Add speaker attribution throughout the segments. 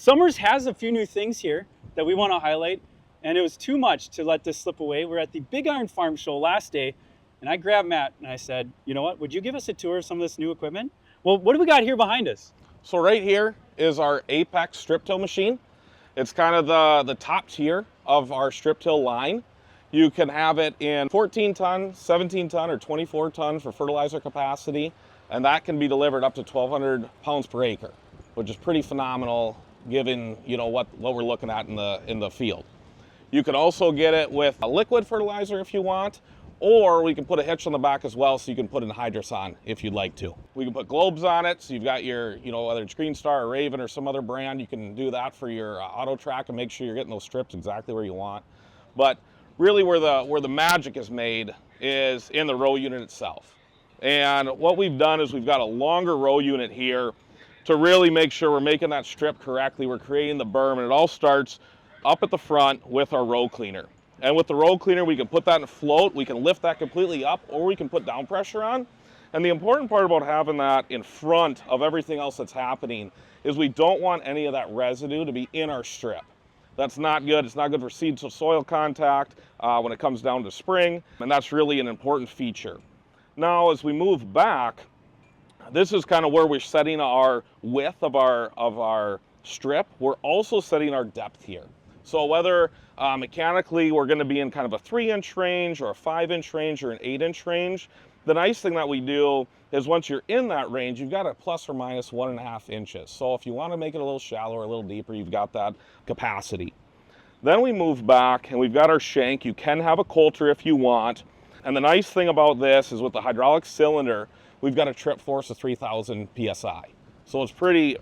Speaker 1: Summers has a few new things here that we want to highlight, and it was too much to let this slip away. We're at the Big Iron Farm Show last day, and I grabbed Matt and I said, you know what, would you give us a tour of some of this new equipment? Well, what do we got here behind us?
Speaker 2: So right here is our Apex strip till machine. It's kind of the top tier of our strip till line. You can have it in 14 ton, 17 ton, or 24 ton for fertilizer capacity, and that can be delivered up to 1,200 pounds per acre, which is pretty phenomenal given what we're looking at in the field. You can also get it with a liquid fertilizer if you want, or we can put a hitch on the back as well, so you can put an hydrous on if you'd like to. We can put globes on it, so you've got your, whether it's Green Star or Raven or some other brand, you can do that for your auto track and make sure you're getting those strips exactly where you want. But really where the magic is made is in the row unit itself. And what we've done is we've got a longer row unit here to really make sure we're making that strip correctly. We're creating the berm, and it all starts up at the front with our row cleaner. And with the row cleaner, we can put that in float, we can lift that completely up, or we can put down pressure on. And the important part about having that in front of everything else that's happening is we don't want any of that residue to be in our strip. That's not good. It's not good for seed to soil contact when it comes down to spring, and that's really an important feature. Now, as we move back, this is kind of where we're setting our width of our strip. We're also setting our depth here. So whether mechanically we're going to be in kind of a 3-inch range or a 5-inch range or an 8-inch range, the nice thing that we do is once you're in that range, you've got a plus or minus 1.5 inches. So if you want to make it a little shallower, a little deeper, you've got that capacity. Then we move back and we've got our shank. You can have a coulter if you want. And the nice thing about this is with the hydraulic cylinder, we've got a trip force of 3,000 PSI. So it's pretty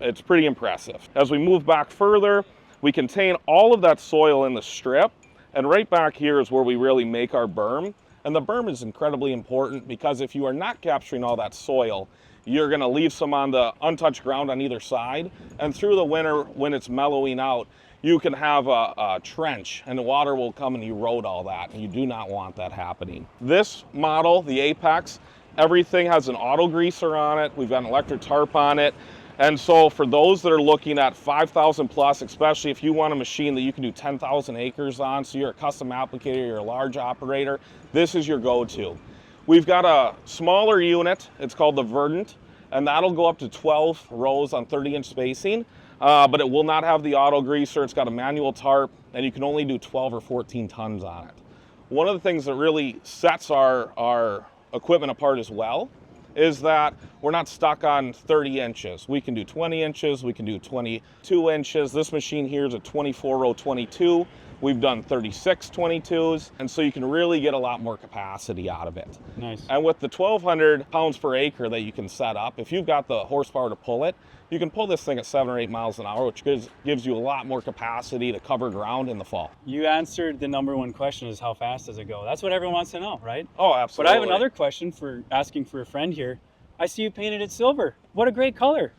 Speaker 2: impressive. As we move back further, we contain all of that soil in the strip, and right back here is where we really make our berm. And the berm is incredibly important because if you are not capturing all that soil, you're going to leave some on the untouched ground on either side. And through the winter, when it's mellowing out, you can have a trench and the water will come and erode all that. And you do not want that happening. This model, the Apex, everything has an auto greaser on it. We've got an electric tarp on it. And so for those that are looking at 5,000 plus, especially if you want a machine that you can do 10,000 acres on, so you're a custom applicator, you're a large operator, this is your go-to. We've got a smaller unit, it's called the Verdant, and that'll go up to 12 rows on 30-inch spacing, but it will not have the auto greaser. It's got a manual tarp, and you can only do 12 or 14 tons on it. One of the things that really sets our equipment apart as well is that we're not stuck on 30 inches. We can do 20 inches, we can do 22 inches. This machine here is a 24 row 22. We've done 36 22s, and so you can really get a lot more capacity out of it.
Speaker 1: Nice.
Speaker 2: And with the 1,200 pounds per acre that you can set up, if you've got the horsepower to pull it, you can pull this thing at 7 or 8 miles an hour, which gives you a lot more capacity to cover ground in the fall.
Speaker 1: You answered the number one question, is how fast does it go? That's what everyone wants to know, right?
Speaker 2: Oh, absolutely.
Speaker 1: But I have another question for asking for a friend here. I see you painted it silver. What a great color.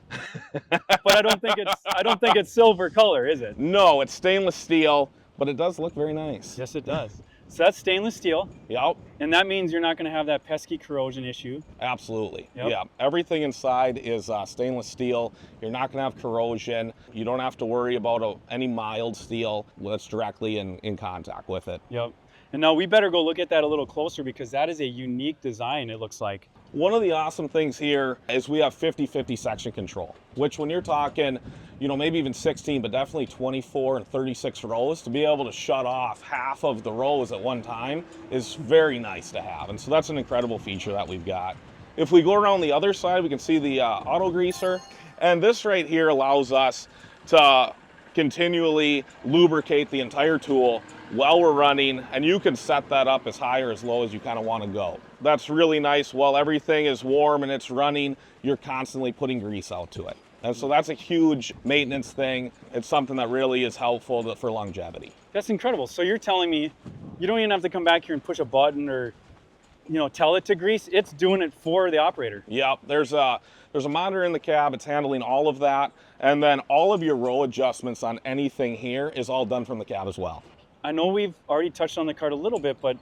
Speaker 1: But I don't think it's silver color, is it?
Speaker 2: No, it's stainless steel, but it does look very nice.
Speaker 1: Yes, it does. So that's stainless steel.
Speaker 2: Yep.
Speaker 1: And that means you're not going to have that pesky corrosion issue.
Speaker 2: Absolutely.
Speaker 1: Yep.
Speaker 2: Yeah. Everything inside is stainless steel. You're not going to have corrosion. You don't have to worry about any mild steel that's directly in contact with it.
Speaker 1: Yep. And now we better go look at that a little closer because that is a unique design, it looks like.
Speaker 2: One of the awesome things here is we have 50-50 section control, which when you're talking, maybe even 16, but definitely 24 and 36 rows, to be able to shut off half of the rows at one time is very nice to have. And so that's an incredible feature that we've got. If we go around the other side, we can see the auto greaser. And this right here allows us to continually lubricate the entire tool while we're running, and you can set that up as high or as low as you kind of want to go. That's really nice. While everything is warm and it's running, you're constantly putting grease out to it. And so that's a huge maintenance thing. It's something that really is helpful for longevity.
Speaker 1: That's incredible. So you're telling me you don't even have to come back here and push a button or tell it to grease. It's doing it for the operator.
Speaker 2: Yep, there's a monitor in the cab. It's handling all of that. And then all of your row adjustments on anything here is all done from the cab as well.
Speaker 1: I know we've already touched on the cart a little bit, but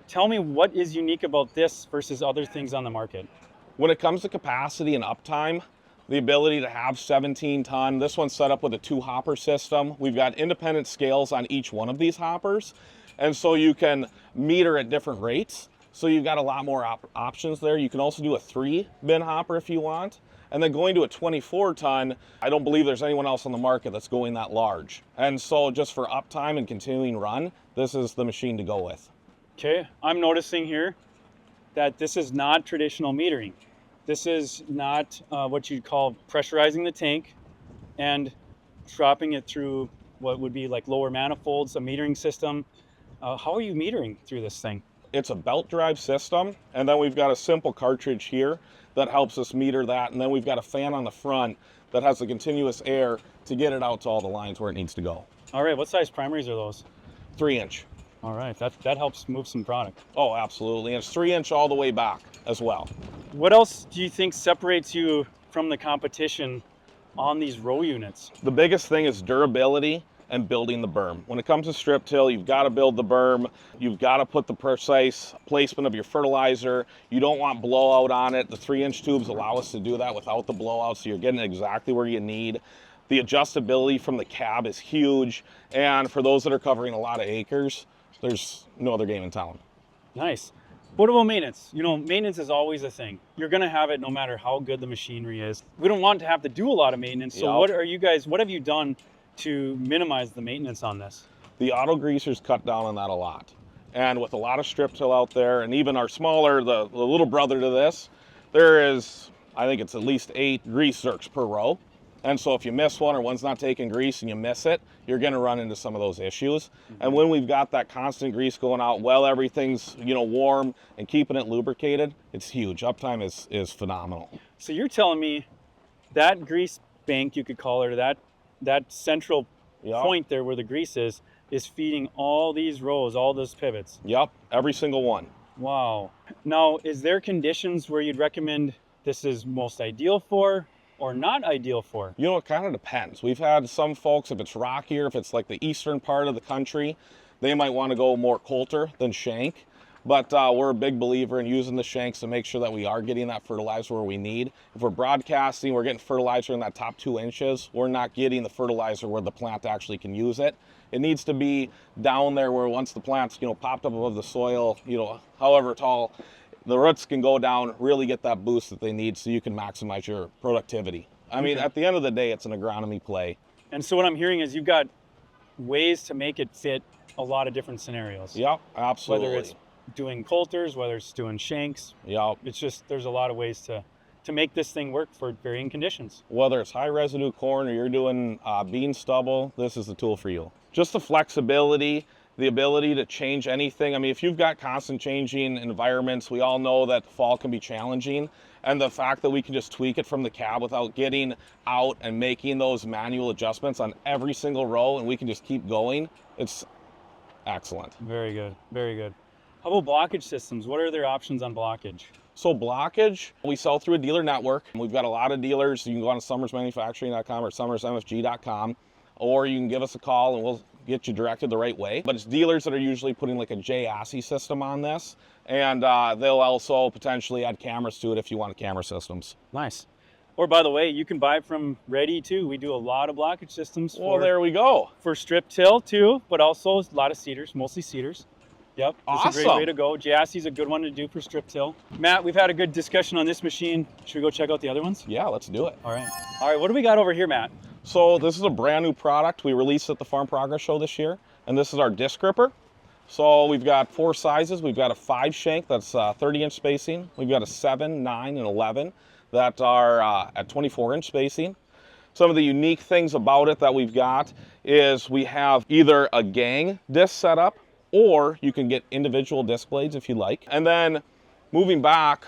Speaker 1: tell me what is unique about this versus other things on the market?
Speaker 2: When it comes to capacity and uptime, the ability to have 17 ton. This one's set up with a 2-hopper system. We've got independent scales on each one of these hoppers. And so you can meter at different rates. So you've got a lot more options there. You can also do a 3-bin hopper if you want. And then going to a 24 ton, I don't believe there's anyone else on the market that's going that large. And so just for uptime and continuing run, this is the machine to go with.
Speaker 1: Okay, I'm noticing here that this is not traditional metering. This is not what you'd call pressurizing the tank and dropping it through what would be like lower manifolds, a metering system. How are you metering through this thing?
Speaker 2: It's a belt drive system, and then we've got a simple cartridge here that helps us meter that, and then we've got a fan on the front that has the continuous air to get it out to all the lines where it needs to go.
Speaker 1: All right, what size primaries are those?
Speaker 2: 3-inch.
Speaker 1: All right, that helps move some product.
Speaker 2: Oh, absolutely, and it's 3-inch all the way back as well.
Speaker 1: What else do you think separates you from the competition on these row units?
Speaker 2: The biggest thing is durability and building the berm. When it comes to strip till, you've got to build the berm. You've got to put the precise placement of your fertilizer. You don't want blowout on it. The 3-inch tubes allow us to do that without the blowout, so you're getting exactly where you need. The adjustability from the cab is huge, and for those that are covering a lot of acres, there's no other game in town.
Speaker 1: Nice. What about maintenance? You know, maintenance is always a thing. You're going to have it no matter how good the machinery is. We don't want to have to do a lot of maintenance. So what have you done to minimize the maintenance on this?
Speaker 2: The auto greasers cut down on that a lot. And with a lot of strip till out there, and even our smaller, the little brother to this, there is, I think it's at least 8 grease zerks per row. And so if you miss one or one's not taking grease and you miss it, you're going to run into some of those issues. And when we've got that constant grease going out, well, everything's, you know, warm and keeping it lubricated, it's huge. Uptime is phenomenal.
Speaker 1: So you're telling me that grease bank, you could call it, that central point there where the grease is feeding all these rows, all those pivots?
Speaker 2: Yep, every single one.
Speaker 1: Wow. Now, is there conditions where you'd recommend this is most ideal for or not ideal for?
Speaker 2: You know, it kind of depends. We've had some folks, if it's rockier, if it's like the eastern part of the country, they might want to go more coulter than shank. But we're a big believer in using the shanks to make sure that we are getting that fertilizer where we need. If we're broadcasting, we're getting fertilizer in that top 2 inches, we're not getting the fertilizer where the plant actually can use it. It needs to be down there where once the plant's, you know, popped up above the soil, you know, however tall, the roots can go down, really get that boost that they need so you can maximize your productivity. I mean, at the end of the day, it's an agronomy play.
Speaker 1: And so what I'm hearing is you've got ways to make it fit a lot of different scenarios.
Speaker 2: Yep, absolutely.
Speaker 1: Whether it's doing coulters, whether it's doing shanks.
Speaker 2: Yep.
Speaker 1: It's just, there's a lot of ways to make this thing work for varying conditions.
Speaker 2: Whether it's high residue corn or you're doing bean stubble, this is the tool for you. Just the flexibility, the ability to change anything. I mean, if you've got constant changing environments, we all know that fall can be challenging. And the fact that we can just tweak it from the cab without getting out and making those manual adjustments on every single row, and we can just keep going, it's excellent.
Speaker 1: Very good, very good. How about blockage systems? What are their options on blockage?
Speaker 2: So blockage, we sell through a dealer network. We've got a lot of dealers. You can go on to summersmanufacturing.com or summersmfg.com, or you can give us a call and we'll get you directed the right way. But it's dealers that are usually putting like a J-ASSI system on this, and they'll also potentially add cameras to it if you want camera systems.
Speaker 1: Nice. Or by the way, you can buy from Ready too. We do a lot of blockage systems.
Speaker 2: Well, there we go.
Speaker 1: For strip till too, but also a lot of cedars, mostly cedars. Yep,
Speaker 2: awesome.
Speaker 1: It's a great way to go. J-ASSI's a good one to do for strip till. Matt, we've had a good discussion on this machine. Should we go check out the other ones?
Speaker 2: Yeah, let's do it.
Speaker 1: All right, what do we got over here, Matt?
Speaker 2: So this is a brand new product we released at the Farm Progress Show this year, and this is our disc gripper. So we've got 4 sizes. We've got a 5 shank that's 30-inch spacing. We've got a 7, 9, and 11 that are at 24-inch spacing. Some of the unique things about it that we've got is we have either a gang disc setup, or you can get individual disc blades if you like. And then moving back,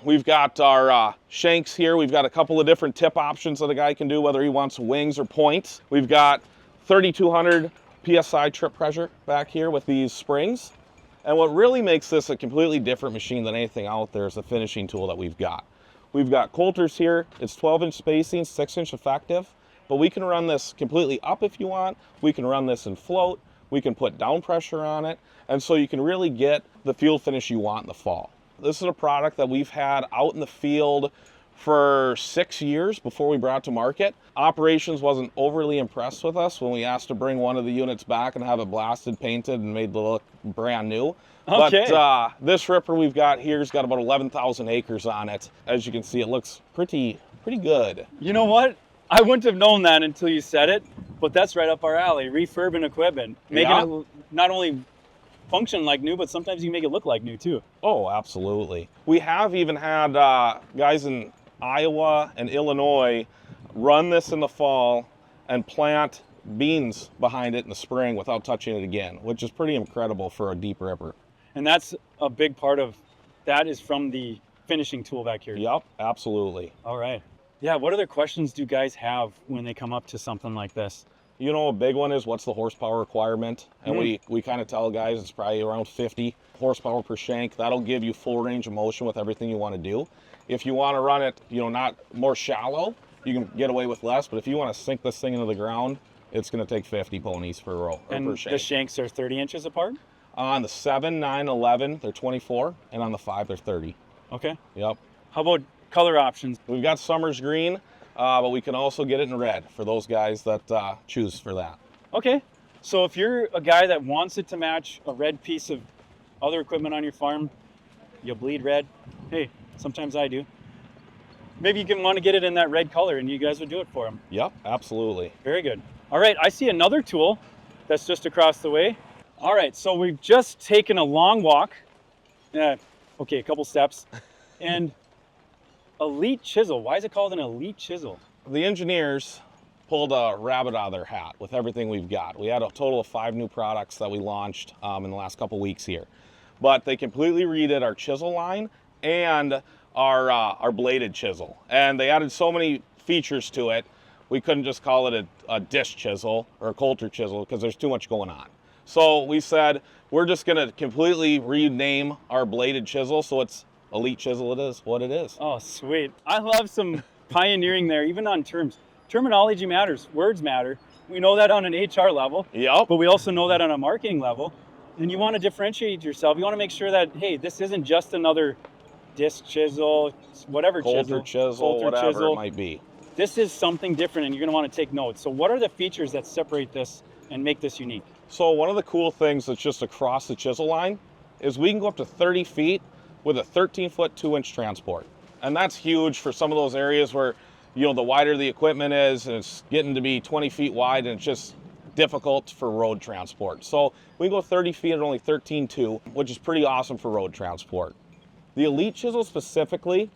Speaker 2: we've got our shanks here. We've got a couple of different tip options that a guy can do, whether he wants wings or points. We've got 3,200 PSI trip pressure back here with these springs. And what really makes this a completely different machine than anything out there is the finishing tool that we've got. We've got coulters here. It's 12-inch spacing, 6-inch effective, but we can run this completely up if you want. We can run this in float. We can put down pressure on it. And so you can really get the field finish you want in the fall. This is a product that we've had out in the field for 6 years before we brought it to market. Operations wasn't overly impressed with us when we asked to bring one of the units back and have it blasted, painted, and made to look brand new.
Speaker 1: Okay.
Speaker 2: But this ripper we've got here has got about 11,000 acres on it. As you can see, it looks pretty good.
Speaker 1: You know what? I wouldn't have known that until you said it, but that's right up our alley. Refurbing equipment, making it not only function like new, but sometimes you make it look like new too.
Speaker 2: Oh, absolutely. We have even had guys in Iowa and Illinois run this in the fall and plant beans behind it in the spring without touching it again, which is pretty incredible for a deep ripper.
Speaker 1: And that's a big part of that is from the finishing tool back here.
Speaker 2: Yep, absolutely.
Speaker 1: All right. Yeah, what other questions do guys have when they come up to something like this?
Speaker 2: You know, a big one is what's the horsepower requirement? And we kind of tell guys it's probably around 50 horsepower per shank. That'll give you full range of motion with everything you want to do. If you want to run it, you know, not more shallow, you can get away with less. But if you want to sink this thing into the ground, it's going to take 50 ponies per row.
Speaker 1: And
Speaker 2: per shank.
Speaker 1: The shanks are 30 inches apart?
Speaker 2: On the 7, 9, 11, they're 24. And on the 5, they're 30.
Speaker 1: Okay.
Speaker 2: Yep.
Speaker 1: How about color options?
Speaker 2: We've got summer's green. But we can also get it in red for those guys that choose for that.
Speaker 1: Okay, so if you're a guy that wants it to match a red piece of other equipment on your farm, you bleed red. Hey, sometimes I do. Maybe you can want to get it in that red color and you guys would do it for them.
Speaker 2: Yep, absolutely.
Speaker 1: Very good. All right, I see another tool that's just across the way. All right, so we've just taken a long walk. Okay, a couple steps. And Elite Chisel. Why is it called an Elite Chisel?
Speaker 2: The engineers pulled a rabbit out of their hat with everything we've got. We had a total of 5 new products that we launched in the last couple weeks here. But they completely redid our chisel line and our bladed chisel. And they added so many features to it, we couldn't just call it a disc chisel or a coulter chisel because there's too much going on. So we said, we're just gonna completely rename our bladed chisel so it's Elite Chisel. It is what it is.
Speaker 1: Oh, sweet. I love some pioneering there, even on terms. Terminology matters, words matter. We know that on an HR level,
Speaker 2: Yep.
Speaker 1: but we also know that on a marketing level. And you want to differentiate yourself. You want to make sure that, hey, this isn't just another disc chisel, whatever
Speaker 2: Coulter chisel, whatever
Speaker 1: chisel.
Speaker 2: it might be.
Speaker 1: This is something different and you're going to want to take notes. So what are the features that separate this and make this unique?
Speaker 2: So one of the cool things that's just across the chisel line is we can go up to 30 feet with a 13-foot 2-inch transport. And that's huge for some of those areas where, you know, the wider the equipment is and it's getting to be 20 feet wide and it's just difficult for road transport. So we can go 30 feet at only 13.2, which is pretty awesome for road transport. The Elite Chisel specifically,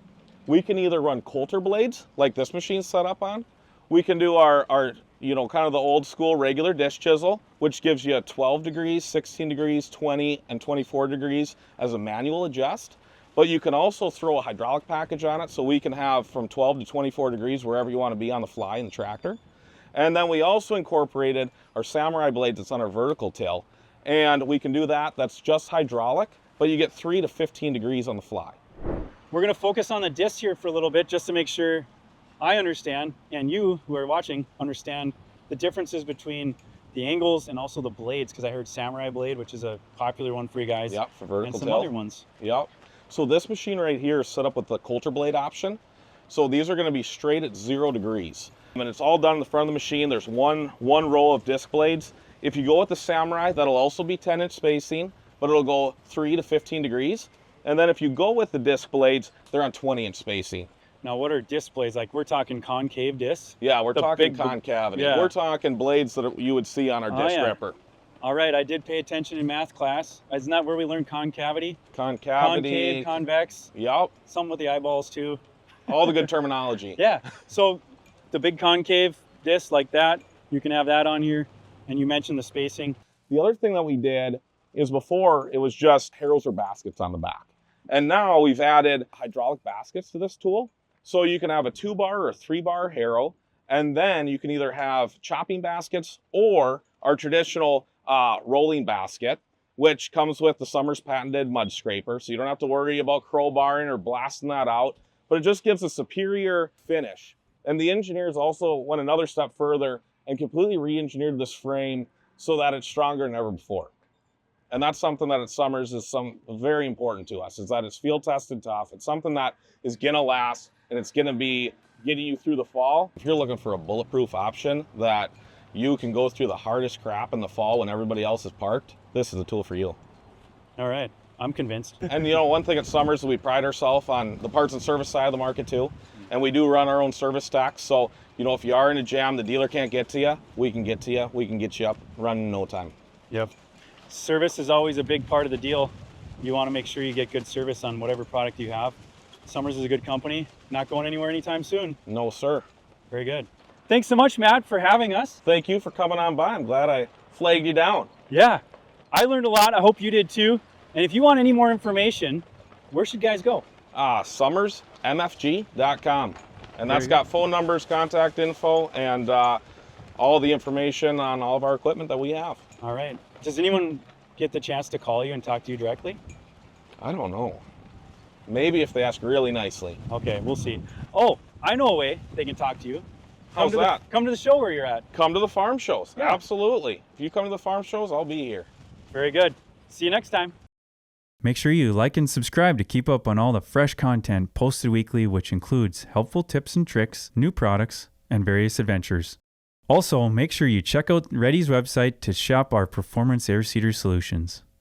Speaker 2: we can either run coulter blades like this machine's set up on. We can do our you know, kind of the old school regular disc chisel, which gives you 12 degrees, 16 degrees, 20, and 24 degrees as a manual adjust. But you can also throw a hydraulic package on it, so we can have from 12 to 24 degrees wherever you want to be on the fly in the tractor. And then we also incorporated our samurai blades that's on our vertical tail. And we can do that, that's just hydraulic, but you get 3 to 15 degrees on the fly.
Speaker 1: We're going to focus on the disc here for a little bit just to make sure I understand, and you who are watching understand the differences between the angles and also the blades, because I heard samurai blade, which is a popular one for you guys.
Speaker 2: Yep, for vertical
Speaker 1: and some
Speaker 2: tail.
Speaker 1: other ones.
Speaker 2: Yep. So this machine right here is set up with the coulter blade option. So these are going to be straight at 0 degrees. And it's all done in the front of the machine. There's one row of disc blades. If you go with the samurai, that'll also be 10-inch spacing, but it'll go 3 to 15 degrees. And then if you go with the disc blades, they're on 20-inch spacing.
Speaker 1: Now, what are disc blades? Like, we're talking concave discs?
Speaker 2: Yeah, we're talking concavity.
Speaker 1: Yeah.
Speaker 2: We're talking blades that you would see on our disc ripper.
Speaker 1: All right, I did pay attention in math class. Isn't that where we learned concavity?
Speaker 2: Concavity.
Speaker 1: Concave, convex.
Speaker 2: Yep.
Speaker 1: Some with the eyeballs, too.
Speaker 2: All the good terminology.
Speaker 1: Yeah, so the big concave disc like that, you can have that on here. And you mentioned the spacing.
Speaker 2: The other thing that we did is before it was just harrows or baskets on the back. And now we've added hydraulic baskets to this tool. So you can have a 2-bar or a 3-bar harrow, and then you can either have chopping baskets or our traditional rolling basket, which comes with the Summers patented mud scraper. So you don't have to worry about crowbarring or blasting that out, but it just gives a superior finish. And the engineers also went another step further and completely re-engineered this frame so that it's stronger than ever before. And that's something that at Summers is very important to us, is that it's field tested tough. It's something that is gonna last and it's going to be getting you through the fall. If you're looking for a bulletproof option that you can go through the hardest crap in the fall when everybody else is parked, this is a tool for you.
Speaker 1: All right, I'm convinced.
Speaker 2: And you know, one thing at Summers, we pride ourselves on the parts and service side of the market too. And we do run our own service stacks. So, you know, if you are in a jam, the dealer can't get to you, we can get to you. We can get you up, running in no time.
Speaker 1: Yep. Service is always a big part of the deal. You want to make sure you get good service on whatever product you have. Summers is a good company, not going anywhere anytime soon.
Speaker 2: No, sir.
Speaker 1: Very good. Thanks so much, Matt, for having us.
Speaker 2: Thank you for coming on by. I'm glad I flagged you down.
Speaker 1: Yeah, I learned a lot. I hope you did too. And if you want any more information, where should guys go?
Speaker 2: SummersMFG.com. And that's got phone numbers, contact info, and all the information on all of our equipment that we have.
Speaker 1: All right. Does anyone get the chance to call you and talk to you directly?
Speaker 2: I don't know. Maybe if they ask really nicely.
Speaker 1: Okay, we'll see. Oh, I know a way they can talk to you.
Speaker 2: How's that?
Speaker 1: Come to the show where you're at.
Speaker 2: Come to the farm shows.
Speaker 1: Yeah.
Speaker 2: Absolutely. If you come to the farm shows, I'll be here.
Speaker 1: Very good. See you next time.
Speaker 3: Make sure you like and subscribe to keep up on all the fresh content posted weekly, which includes helpful tips and tricks, new products, and various adventures. Also, make sure you check out Ready's website to shop our performance air seeder solutions.